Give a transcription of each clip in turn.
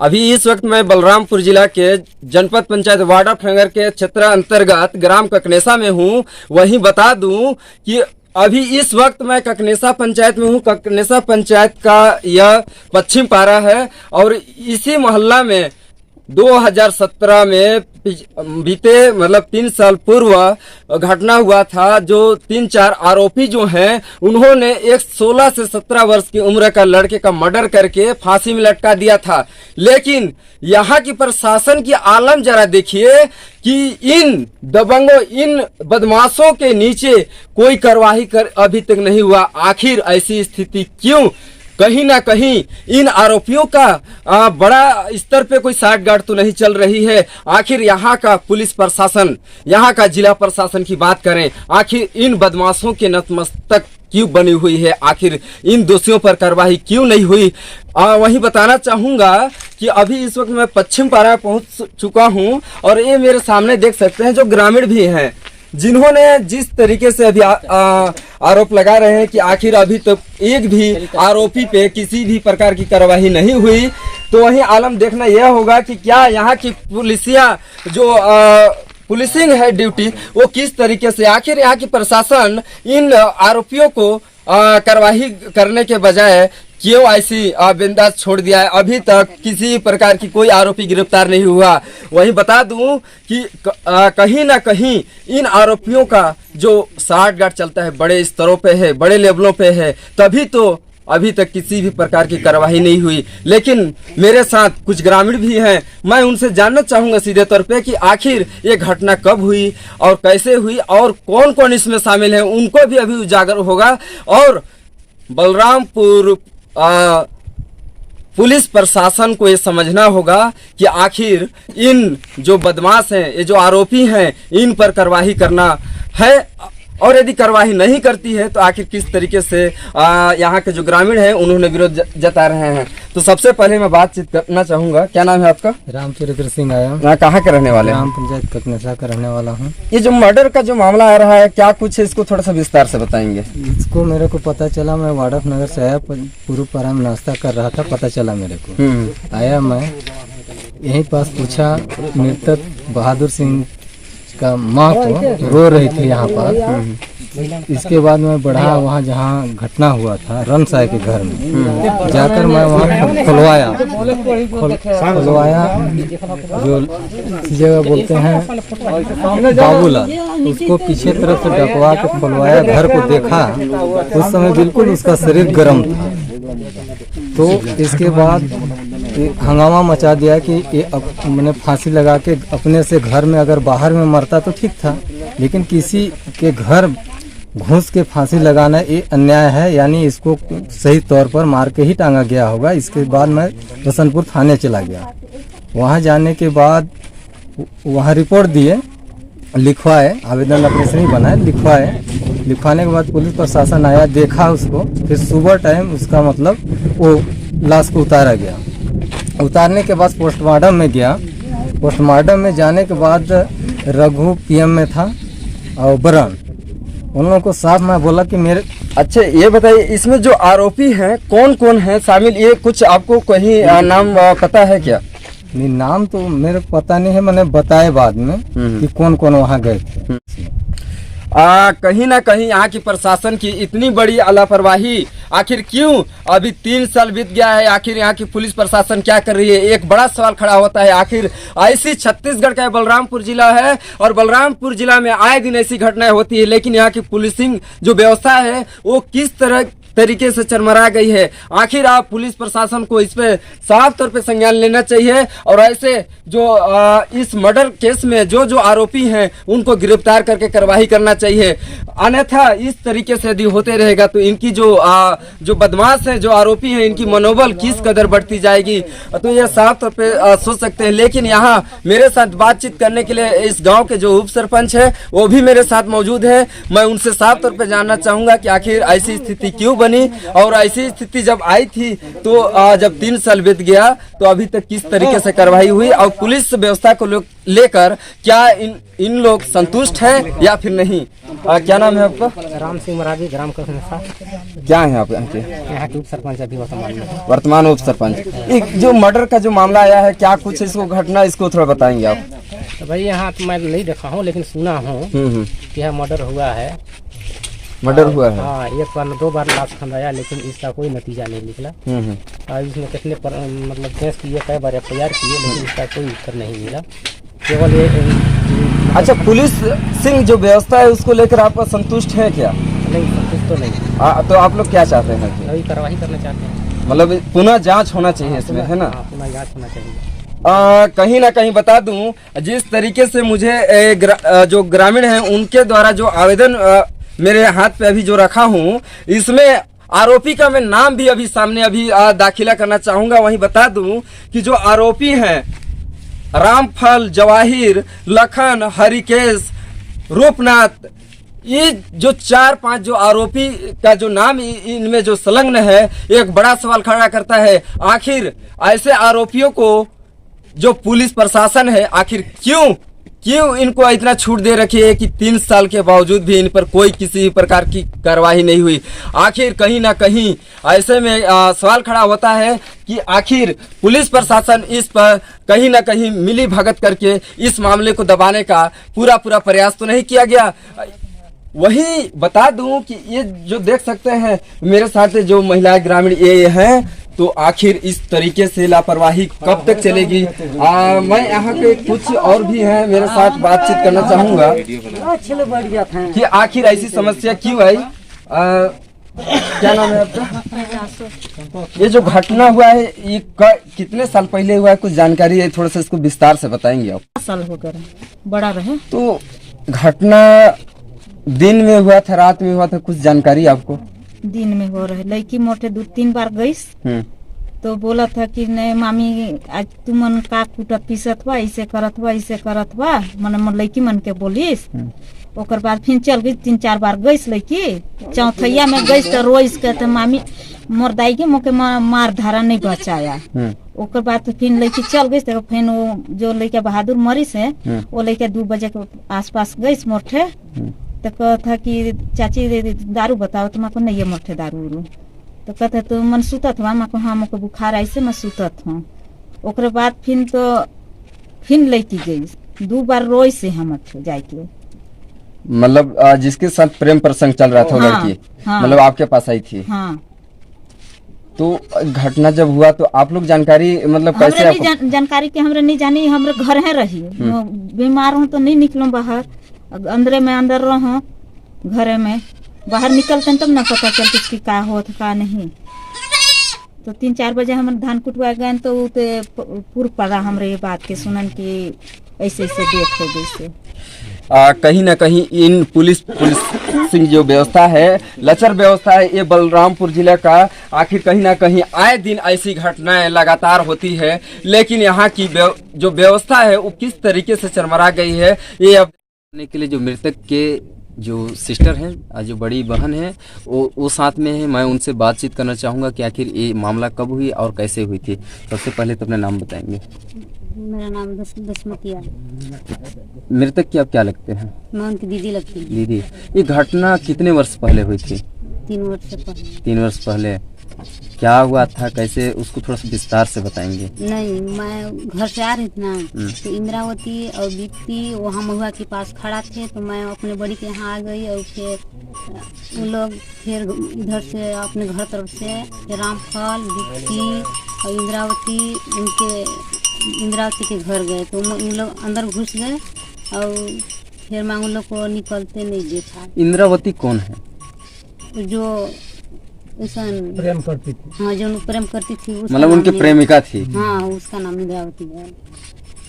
अभी इस वक्त मैं बलरामपुर जिला के जनपद पंचायत वार्ड ऑफ नगर के क्षेत्र अंतर्गत ग्राम ककनेसा में हूं। वहीं बता दूं कि अभी इस वक्त मैं ककनेसा पंचायत में हूं। ककनेसा पंचायत का यह पश्चिम पारा है और इसी मोहल्ला में 2017 में बीते 3 साल पूर्व घटना हुआ था। जो 3-4 आरोपी जो हैं उन्होंने एक 16 से 17 वर्ष की उम्र का लड़के का मर्डर करके फांसी में लटका दिया था। लेकिन यहाँ की प्रशासन की आलम जरा देखिए कि इन दबंगों, इन बदमाशों के नीचे कोई कार्रवाई अभी तक नहीं हुआ। आखिर ऐसी स्थिति क्यों? कहीं ना कहीं इन आरोपियों का बड़ा स्तर पे कोई साठगांठ तो नहीं चल रही है। आखिर यहाँ का पुलिस प्रशासन, यहाँ का जिला प्रशासन की बात करें, आखिर इन बदमाशों के नतमस्तक क्यों बनी हुई है? आखिर इन दोषियों पर कार्रवाई क्यों नहीं हुई? वहीं बताना चाहूंगा कि अभी इस वक्त मैं पश्चिम पारा पहुंच चुका हूं और ये मेरे सामने देख सकते हैं जो ग्रामीण भी हैं, जिन्होंने जिस तरीके से अभी आरोप लगा रहे हैं कि आखिर अभी तक एक भी आरोपी पे किसी भी प्रकार की कार्रवाई नहीं हुई। तो वहीं आलम देखना यह होगा कि क्या यहाँ की पुलिसिया जो पुलिसिंग है ड्यूटी वो किस तरीके से, आखिर यहाँ की प्रशासन इन आरोपियों को कार्रवाई करने के बजाय क्यों ऐसी बिंदास छोड़ दिया है? अभी तक किसी प्रकार की कोई आरोपी गिरफ्तार नहीं हुआ। वहीं बता दूं कि कहीं ना कहीं इन आरोपियों का जो साठगांठ चलता है बड़े स्तरों पे है, बड़े लेवलों पे है, तभी तो अभी तक किसी भी प्रकार की कार्रवाई नहीं हुई। लेकिन मेरे साथ कुछ ग्रामीण भी हैं, मैं उनसे जानना चाहूंगा सीधे तौर पे कि आखिर ये घटना कब हुई और कैसे हुई और कौन कौन इसमें शामिल है, उनको भी अभी उजागर होगा। और बलरामपुर पुलिस प्रशासन को ये समझना होगा कि आखिर इन जो बदमाश हैं, ये जो आरोपी हैं, इन पर कार्रवाई करना है और यदि कार्रवाई नहीं करती है तो आखिर किस तरीके से यहाँ के जो ग्रामीण हैं उन्होंने विरोध जता रहे हैं। तो सबसे पहले मैं बातचीत करना चाहूँगा, क्या नाम है आपका? रामचरित्र सिंह आया। कहाँ के रहने वाले? ग्राम पंचायत ककनेसा का रहने वाला हूँ। ये जो मर्डर का जो मामला आ रहा है, क्या कुछ है, इसको थोड़ा सा विस्तार से बताएंगे। इसको मेरे को पता चला, मैं वार्ड ऑफ नगर से आया, पूर्व पारा में नाश्ता कर रहा था, पता चला मेरे को। आया मैं यहीं पास पूछा, मृतक बहादुर सिंह का माँ को रो रही थी यहाँ पास। इसके बाद मैं बढ़ा वहाँ जहाँ घटना हुआ था रनसाई के घर में, जाकर मैं वहाँ खुलवाया जो इस जगह बोलते हैं बाबूलाल, उसको पीछे तरफ से डकवा के खुलवाया। घर को देखा उस समय बिल्कुल उसका शरीर गर्म था। तो इसके बाद हंगामा मचा दिया कि ये मैंने फांसी लगा के अपने से घर में, अगर बाहर में मरता तो ठीक था, लेकिन किसी के घर घुस के फांसी लगाना ये अन्याय है, यानी इसको सही तौर पर मार के ही टांगा गया होगा। इसके बाद मैं बसंतपुर थाने चला गया। वहाँ जाने के बाद वहाँ रिपोर्ट दिए, लिखवाए, आवेदन अपने से नहीं बनाए, लिखवाए। लिखवाने के बाद पुलिस प्रशासन आया, देखा उसको, फिर सुबह टाइम उसका वो लाश को उतारा गया। उतारने के बाद पोस्टमार्टम में गया। पोस्टमार्टम में जाने के बाद रघु पीएम में था और बरन, उन लोगों को साफ मैं बोला कि मेरे। अच्छा ये बताइए, इसमें जो आरोपी हैं कौन कौन है शामिल, ये कुछ आपको कहीं नाम पता है क्या? नहीं, नाम तो मेरे को पता नहीं है, मैंने बताए बाद में कि कौन कौन वहाँ गए थे। कहीं ना कहीं यहाँ की प्रशासन की इतनी बड़ी लापरवाही आखिर क्यों? अभी 3 साल बीत गया है, आखिर यहाँ की पुलिस प्रशासन क्या कर रही है? एक बड़ा सवाल खड़ा होता है। आखिर ऐसी छत्तीसगढ़ का बलरामपुर जिला है और बलरामपुर जिला में आए दिन ऐसी घटनाएं होती है, लेकिन यहाँ की पुलिसिंग जो व्यवस्था है वो किस तरीके से चरमरा गई है। आखिर आप पुलिस प्रशासन को इस पे साफ तौर पे संज्ञान लेना चाहिए और ऐसे जो इस मर्डर केस में जो आरोपी हैं उनको गिरफ्तार करके कार्रवाई करना चाहिए। अन्यथा इस तरीके से यदि होते रहेगा तो इनकी जो बदमाश है, जो आरोपी हैं, इनकी मनोबल किस कदर बढ़ती जाएगी, तो ये साफ तौर पे सोच सकते हैं। लेकिन यहाँ मेरे साथ बातचीत करने के लिए इस गाँव के जो उप सरपंच है वो भी मेरे साथ मौजूद है। मैं उनसे साफ तौर पर जानना चाहूँगा कि आखिर ऐसी स्थिति क्यों बनी और ऐसी स्थिति जब आई थी तो जब 3 साल बीत गया तो अभी तक किस तरीके से कार्रवाई हुई और पुलिस व्यवस्था को लेकर क्या इन लोग संतुष्ट है या फिर नहीं? क्या नाम है आपका? राम सिंह मराठी, ग्राम ककनेसा। क्या है आप यहाँ के? यहाँ के उप सरपंच अभी वर्तमान उप सरपंच। जो मर्डर का जो मामला आया है, क्या कुछ इसको घटना इसको थोड़ा बताएंगे आप? तो भाई यहाँ तो मैं नहीं देखा हूँ लेकिन सुना हूँ कि यह मर्डर हुआ है। मर्डर हुआ है? हाँ, 1 बार 2 बार लाश खंडाया लेकिन इसका कोई नतीजा नहीं निकला। और इसमें कितने मतलब केस किए, कई बार FIR किए लेकिन इसका कोई उत्तर नहीं मिला। केवल ये अच्छा, पुलिस सिंह जो व्यवस्था है उसको लेकर आप संतुष्ट है क्या? नहीं, संतुष्ट तो नहीं। तो आप लोग क्या चाहते हैं? अभी कार्रवाई करना चाहते हैं, मतलब पुनः जांच होना चाहिए इसमें, है ना? पुनः जांच होना चाहिए। कहीं ना कहीं बता दूं, जिस तरीके से मुझे जो ग्रामीण हैं उनके द्वारा जो आवेदन मेरे हाथ पे अभी जो रखा हूं, इसमें आरोपी का मैं नाम भी अभी सामने अभी दाखिला करना चाहूंगा। वहीं बता दूं कि जो आरोपी हैं रामफल, जवाहिर, लखन, हरिकेश, रूपनाथ, ये जो 4-5 जो आरोपी का जो नाम इनमें जो संलग्न है, एक बड़ा सवाल खड़ा करता है। आखिर ऐसे आरोपियों को जो पुलिस प्रशासन है, आखिर क्यों इनको इतना छूट दे रखी है कि 3 साल के बावजूद भी इन पर कोई किसी प्रकार की कार्रवाई नहीं हुई? आखिर कहीं ना कहीं ऐसे में सवाल खड़ा होता है कि आखिर पुलिस प्रशासन इस पर कहीं ना कहीं मिली भगत करके इस मामले को दबाने का पूरा प्रयास तो नहीं किया गया। वही बता दूं कि ये जो देख सकते हैं मेरे साथ जो महिलाएं ग्रामीण ये हैं, तो आखिर इस तरीके से लापरवाही कब तक चलेगी? मैं यहाँ के कुछ और भी हैं मेरे साथ बातचीत करना चाहूंगा कि आखिर ऐसी समस्या क्यों आई। क्या नाम है आपका? ये जो घटना हुआ है ये कितने साल पहले हुआ है, कुछ जानकारी है? थोड़ा सा इसको विस्तार से बताएंगे आप। साल हो गया बड़ा रहे। तो घटना दिन में हुआ था, रात में हुआ था, कुछ जानकारी आपको? दिन में हो रहे। लड़की मोटे 2-3 बार गई तो बोला था कि नहीं मामी आज तू मन का कुटत पीसत हुआ, ऐसे करत हुआ मन लड़की मन के बोलिस। ओकर बाद फिर चल गई, 3-4 बार गई लड़की। चौथैया में गई तो रोइस के तो मामी मोर दाई के मोके मार धारा नहीं बचाया। ओकर बाद तो फिर लड़की चल गई तो फिर वो जो लड़का बहादुर मरी से वो लड़का 2 बजे के आसपास गई मोटे तो कहता कि चाची दारू बताओ तो मैं को नहीं है मोटे दारू उरू। तो कहते तो मन सुतत हुआ, मैं को हाँ मोको बुखार ऐसे मैं सुतत हूँ। ओकरे बाद फिर लड़की गई 2 बार रोई से हम जाके। मतलब जिसके साथ प्रेम प्रसंग चल रहा था वो लड़की, मतलब आपके पास आई थी? हाँ। तो घटना जब हुआ तो आप लोग जानकारी मतलब कैसे आपको? जानकारी के हमरे नहीं जानी, हमरे घर है रही। बीमार हूँ तो नहीं निकलो बाहर, अंदर रहो घरे में। बाहर निकलते तब ना पता चलती कि का हो का नहीं। तो 3-4 बजे हम धान कुटवा गए तो पूर्व पड़ा हमरे ये बात के सुनन कि ऐसे डेथ हो गई से। कहीं ना कहीं इन पुलिस सिंह जो व्यवस्था है, लचर व्यवस्था है ये बलरामपुर जिले का, आखिर कहीं ना कहीं आए दिन ऐसी घटनाएं लगातार होती है। लेकिन यहाँ की जो व्यवस्था है वो किस तरीके से चरमरा गई है, ये अब के लिए जो मृतक के जो सिस्टर हैं, जो बड़ी बहन है, वो साथ में है। मैं उनसे बातचीत करना चाहूँगा कि आखिर ये मामला कब हुई और कैसे हुई थी। सबसे पहले तो अपना नाम बताएंगे। मेरा नाम दशमतिया। मृतक की आप क्या लगते हैं? मैं उनकी दीदी लगती हूँ। दीदी, ये घटना कितने वर्ष पहले हुई थी? 3 वर्ष पहले। 3 वर्ष पहले क्या हुआ था, कैसे, उसको थोड़ा सा विस्तार से बताएंगे। नहीं, मैं घर से आ रही थी ना तो इंद्रावती और दीप्ति वहाँ महुआ के पास खड़ा थे तो मैं अपने बड़ी के यहाँ आ गई और फिर उन लोग फिर इधर से अपने घर तरफ से रामफल, दीप्ति और इंद्रावती के घर गए तो उन लोग अंदर घुस गए और फिर मैं उन लोग को निकलते नहीं देखा। इंद्रावती कौन है? जो प्रेम करती थी। हाँ, जो प्रेम करती थी, मतलब उनकी प्रेमिका थी। हाँ, उसका नाम इंद्रावती है।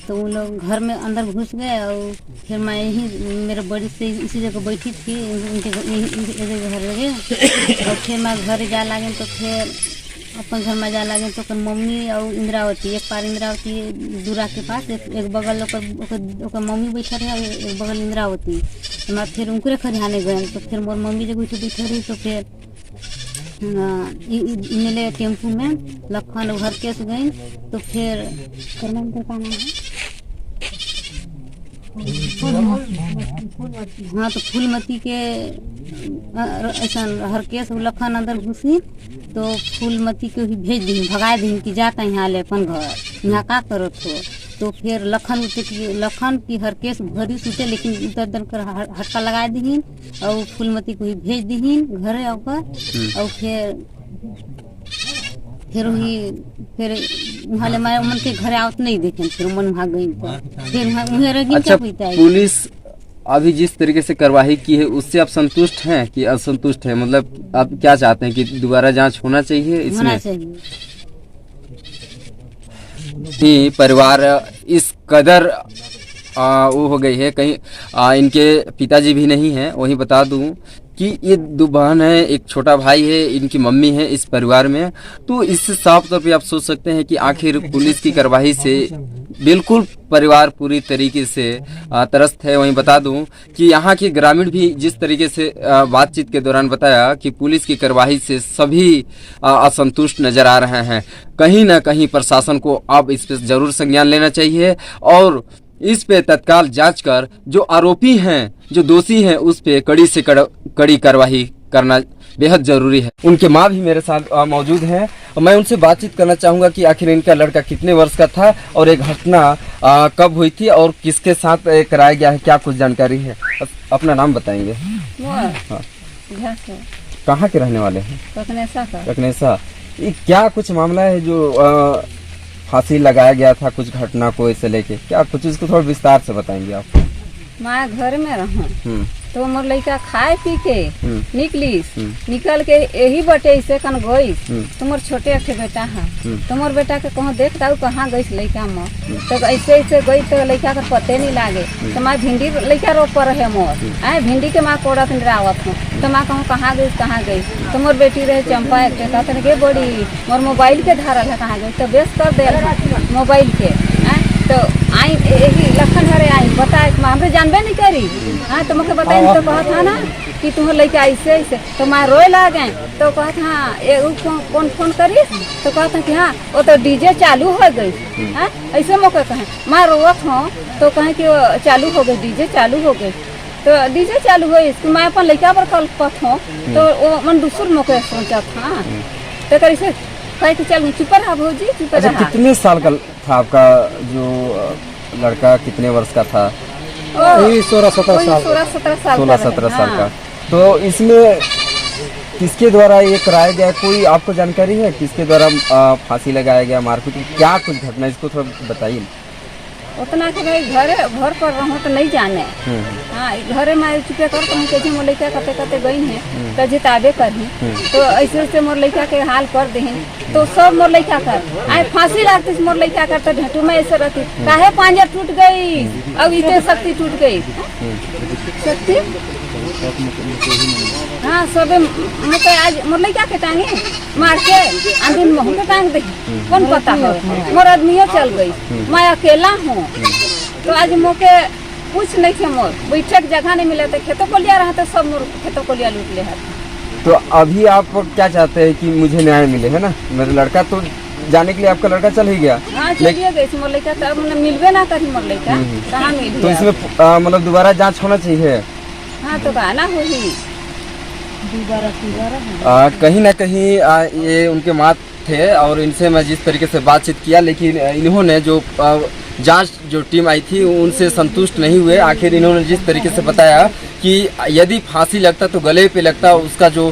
तो उन लोग घर में अंदर घुस गए और फिर मैं यही मेरे बड़ी से इसी जगह बैठी थी, उनके घर लगे। और फिर मैं घर जा लगे तो फिर अपन घर में जा लगे तो मम्मी और इंद्रावती, एक पार इंद्रावती दूरा के पास, एक बगल ओकर मम्मी बैठा रहे और एक बगल इंद्रावती। तो मैं फिर उनके खरिहाने गए तो फिर मोर मम्मी जब बैठे रही तो फिर हाँ, मिले टेम्पू में लखन घर केस गई तो फिर का नाम है हाँ तो फूलमती के ऐसा हर केस लखन अंदर घुसी तो फूलमती के ही भेज दी भगा दी कि जाता यहाँ ले अपन घर यहाँ का करत हो। तो फिर लखन की हर केस भरी सुते लेकिन उतर दर कर हटका लगा दी और फूलमती को ही भेज दी घरे आकर और फिर वही फिर वहाँ ले मैं मन के घरे आवत नहीं देखे फिर मन भाग गई फिर अच्छा, पुलिस अभी जिस तरीके से कार्रवाई की है उससे आप संतुष्ट हैं कि असंतुष्ट हैं? मतलब आप क्या चाहते हैं कि दोबारा जांच होना चाहिए इसमें? होना चाहिए। कि परिवार इस कदर वो हो गई है, कहीं इनके पिताजी भी नहीं हैं। वहीं बता दूं कि ये 2 बहन है, एक छोटा भाई है, इनकी मम्मी है इस परिवार में। तो इससे साफ तौर पे आप सोच सकते हैं कि आखिर पुलिस की कार्रवाई से बिल्कुल परिवार पूरी तरीके से त्रस्त है। वहीं बता दूं कि यहाँ के ग्रामीण भी जिस तरीके से बातचीत के दौरान बताया कि पुलिस की कार्रवाई से सभी असंतुष्ट नजर आ रहे हैं। कहीं ना कहीं प्रशासन को अब इस पर जरूर संज्ञान लेना चाहिए और इस पे तत्काल जांच कर जो आरोपी हैं, जो दोषी हैं, उस पे कड़ी से कड़ी कार्रवाई करना बेहद जरूरी है। उनके माँ भी मेरे साथ मौजूद हैं। मैं उनसे बातचीत करना चाहूंगा कि आखिर इनका लड़का कितने वर्ष का था और ये घटना कब हुई थी और किसके साथ कराया गया है, क्या कुछ जानकारी है? अपना नाम बताएंगे। हाँ। कहाँ के रहने वाले हैं? ककनेसा। ये क्या कुछ मामला है जो फांसी लगाया गया था, कुछ घटना को इसे लेके क्या कुछ इसको थोड़ा विस्तार से बताएंगे आप? मैं घर में रहूं तो मोर लड़का खाए पी के निकल के यही बटे इसे कन गई तो मोर छोटे एक बेटा है तो मोर बेटा के कहूँ देखता हूँ कहाँ गई लड़का में तो ऐसे ऐसे गई तो लड़का का पते नहीं लागे तो मैं भिंडी लड़का रोप पर है मोर आए भिंडी के माँ कोड़त आवत हूँ तो मैं कहूँ कहाँ गई तो मोर बेटी रहे चंपा एक कहते गे बड़ी मोर मोबाइल के धारल है कहाँ गई तो बेस कर दे मोबाइल के तो आई यही लखन हरे आई बताए हमरे जानबे नहीं करी हाँ तो मुझे बताई तो कहत हाँ ना कि तुम लड़का ऐसे ऐसे तो मैं रोए लगे तो कहत हाँ ये कौन फोन करी तो कहता कि हाँ वो तो डीजे चालू हो गई हाँ ऐसे मौके कहें मैं रोवत हूँ तो कहें कि चालू हो गई डीजे चालू हो गई तो डीजे चालू हो इसको मैं अपन लड़का पर कल पथ हूँ तो वो मन दूसर मौके सोचा था तो कैसे कहे कि चल चुप रहा भौजी चुप रहा। कितने साल का था आपका जो लड़का, कितने वर्ष का था? 16-17 साल का। तो इसमें किसके द्वारा ये कराया गया, कोई आपको जानकारी है किसके द्वारा फांसी लगाया गया, मारपीट, क्या कुछ घटना, इसको थोड़ा बताइए। उतना के भाई घरे घर पर रहूँ तो नहीं जाने हाँ घरे में चुपे कर तो कैसे मोर लड़का करते गई है तो जिताबे करी तो ऐसे ऐसे मोर लड़का के हाल कर दे तो सब मोर लड़का कर आए फांसी लागती मोर लड़का करते ढेटू में ऐसे रहती काहे पांजा टूट गई अब इतने शक्ति टूट गई शक्ति हाँ सबे मुझे आज मोर लड़का के टांगे मार के आंधी मुँह के टांग दे कौन पता हो मोर आदमियों चल गई मैं अकेला हूँ तो आज मुझे कुछ नहीं थे मोर बैठे जगह नहीं मिले थे खेतों को लिया रहा था सब मोर खेतों को लिया लूट ले। तो अभी आप क्या चाहते हैं कि मुझे न्याय मिले, है ना? मेरा लड़का तो जाने के लिए आपका लड़का चल ही गया। हाँ चलिए गई मोर लड़का तब मिलवे ना करी मोर लड़का कहाँ मिल तो इसमें मतलब दोबारा जांच होना चाहिए। हाँ तो गाना हो ही कहीं ना कहीं ये उनके माँ थे और इनसे मैं जिस तरीके से बातचीत किया लेकिन इन्होंने जो जांच जो टीम आई थी उनसे संतुष्ट नहीं हुए। आखिर इन्होंने जिस तरीके से बताया कि यदि फांसी लगता तो गले पे लगता, उसका जो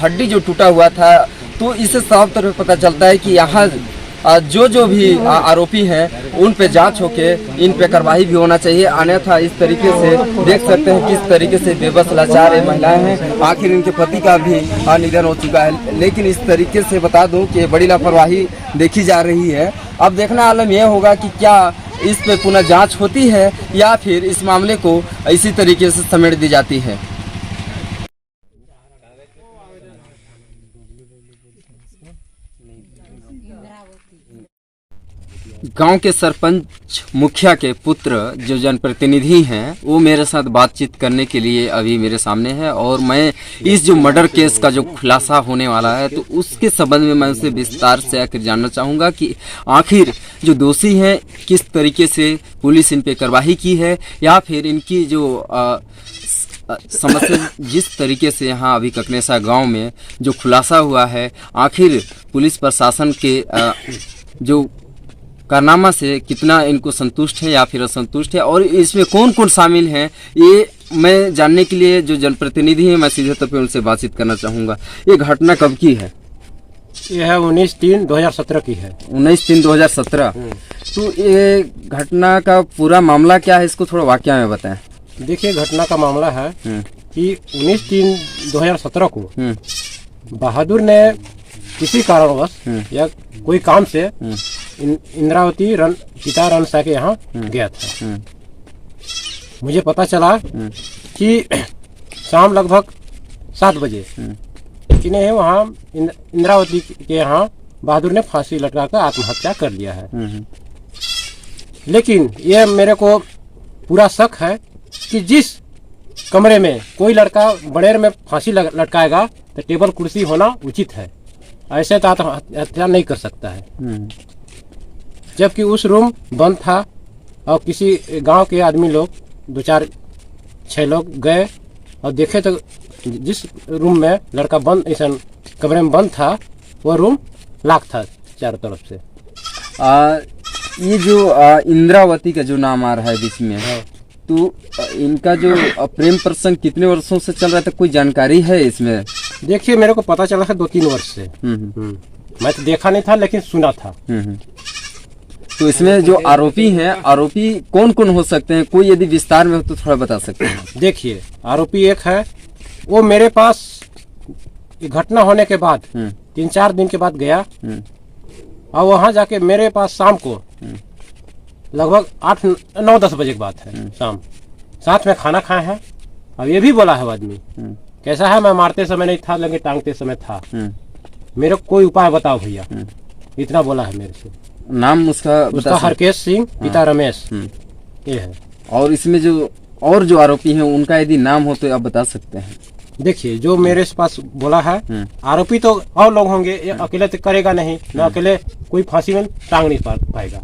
हड्डी जो टूटा हुआ था, तो इससे साफ तौर पे पता चलता है कि यहाँ जो भी आरोपी हैं उन पे जांच होके इन पे कार्रवाई भी होना चाहिए। अन्यथा इस तरीके से देख सकते हैं किस तरीके से बेबस लाचार ये महिलाएं हैं। आखिर इनके पति का भी निधन हो चुका है, लेकिन इस तरीके से बता दूं कि बड़ी लापरवाही देखी जा रही है। अब देखना आलम यह होगा कि क्या इस पे पुनः जांच होती है या फिर इस मामले को इसी तरीके से समेट दी जाती है। गांव के सरपंच मुखिया के पुत्र जो जनप्रतिनिधि हैं वो मेरे साथ बातचीत करने के लिए अभी मेरे सामने है और मैं इस जो मर्डर केस का जो खुलासा होने वाला है तो उसके संबंध में मैं उनसे विस्तार से आकर जानना चाहूँगा कि आखिर जो दोषी हैं किस तरीके से पुलिस इन पे कार्रवाई की है या फिर इनकी जो समस्या जिस तरीके से यहाँ अभी ककनेसा गांव में जो खुलासा हुआ है आखिर पुलिस प्रशासन के जो कारनामा से कितना इनको संतुष्ट है या फिर असंतुष्ट है और इसमें कौन कौन शामिल हैं ये मैं जानने के लिए जो जनप्रतिनिधि हैं मैं सीधे तौर पे उनसे बातचीत करना चाहूँगा। ये घटना कब की है? यह है 19/3/2017 की है। 19/3/2017। तो ये घटना का पूरा मामला क्या है इसको थोड़ा वाकया में बताएं। देखिए घटना का मामला है कि 19/3/2017 को बहादुर ने किसी कारणवश या कोई काम से इंद्रावती पिता रणसा के यहाँ गया था। मुझे पता चला कि शाम लगभग 7 बजे इन्हें वहाँ इंद्रावती के यहाँ बहादुर ने फांसी लटकाकर आत्महत्या कर लिया है। लेकिन यह मेरे को पूरा शक है कि जिस कमरे में कोई लड़का बड़ेर में फांसी लटकाएगा तो टेबल कुर्सी होना उचित है, ऐसे तो आत्महत्या नहीं कर सकता है। जबकि उस रूम बंद था और किसी गांव के आदमी लोग 2-4-6 लोग गए और देखे तो जिस रूम में लड़का बंद ऐसा कमरे में बंद था वो रूम लॉक था चारों तरफ से। ये जो इंद्रावती का जो नाम आ रहा है बीच में तो इनका जो प्रेम प्रसंग कितने वर्षों से चल रहा था, कोई जानकारी है इसमें? देखिए मेरे को पता चला है 2-3 वर्ष से। मैं तो देखा नहीं था लेकिन सुना था। तो इसमें जो आरोपी हैं आरोपी कौन कौन हो सकते हैं, कोई यदि विस्तार में हो तो थोड़ा बता सकते हैं? देखिए आरोपी एक है वो मेरे पास घटना होने के बाद 3-4 दिन के बाद गया और वहाँ जाके मेरे पास शाम को लगभग 8-9-10 बजे की बात है शाम साथ में खाना खाए हैं। अब ये भी बोला है आदमी कैसा है, मैं मारते समय नहीं था लेकिन टांगते समय था, मेरे को कोई उपाय बताओ भैया, इतना बोला है मेरे से। नाम उसका हरकेश सिंह पिता रमेश ये है। और इसमें जो और जो आरोपी हैं उनका यदि नाम हो तो आप बता सकते हैं? देखिए जो मेरे पास बोला है आरोपी तो और लोग होंगे, ये अकेले तो करेगा नहीं, न अकेले कोई फांसी में टांग नहीं पाएगा।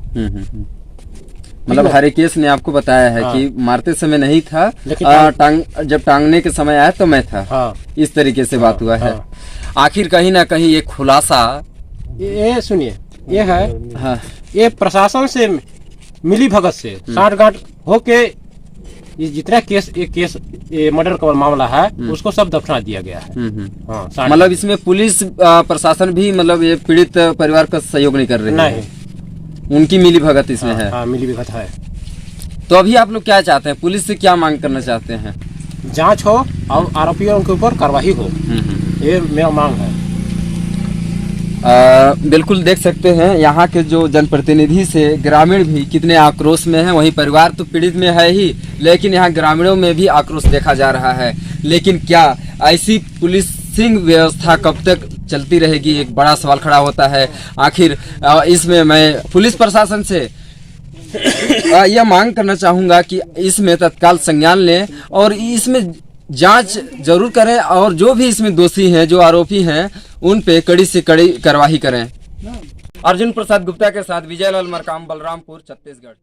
मतलब हरकेश ने आपको बताया है कि मारते समय नहीं था लेकिन जब टांगने के समय आया तो मैं था। इस तरीके से बात हुआ है। आखिर कहीं ना कहीं एक खुलासा ये सुनिए ये है ये प्रशासन से मिली भगत से साठगांठ होके ये जितना केस मर्डर का मामला है उसको सब दफना दिया गया है। मतलब इसमें पुलिस प्रशासन भी मतलब ये पीड़ित परिवार का सहयोग नहीं कर रही है, उनकी मिली भगत इसमें है। मिली भगत है। तो अभी आप लोग क्या चाहते हैं, पुलिस से क्या मांग करना चाहते हैं? जांच हो और आरोपियों के ऊपर कार्रवाई हो, ये मेरा मांग है। बिल्कुल देख सकते हैं यहाँ के जो जनप्रतिनिधि से ग्रामीण भी कितने आक्रोश में हैं। वहीं परिवार तो पीड़ित में है ही लेकिन यहाँ ग्रामीणों में भी आक्रोश देखा जा रहा है। लेकिन क्या ऐसी पुलिसिंग व्यवस्था कब तक चलती रहेगी, एक बड़ा सवाल खड़ा होता है। आखिर इसमें मैं पुलिस प्रशासन से यह मांग करना चाहूँगा कि इसमें तत्काल संज्ञान लें और इसमें जांच जरूर करें और जो भी इसमें दोषी हैं जो आरोपी हैं उन पे कड़ी से कड़ी कार्रवाई करें। अर्जुन प्रसाद गुप्ता के साथ विजय लाल मरकाम, बलरामपुर, छत्तीसगढ़।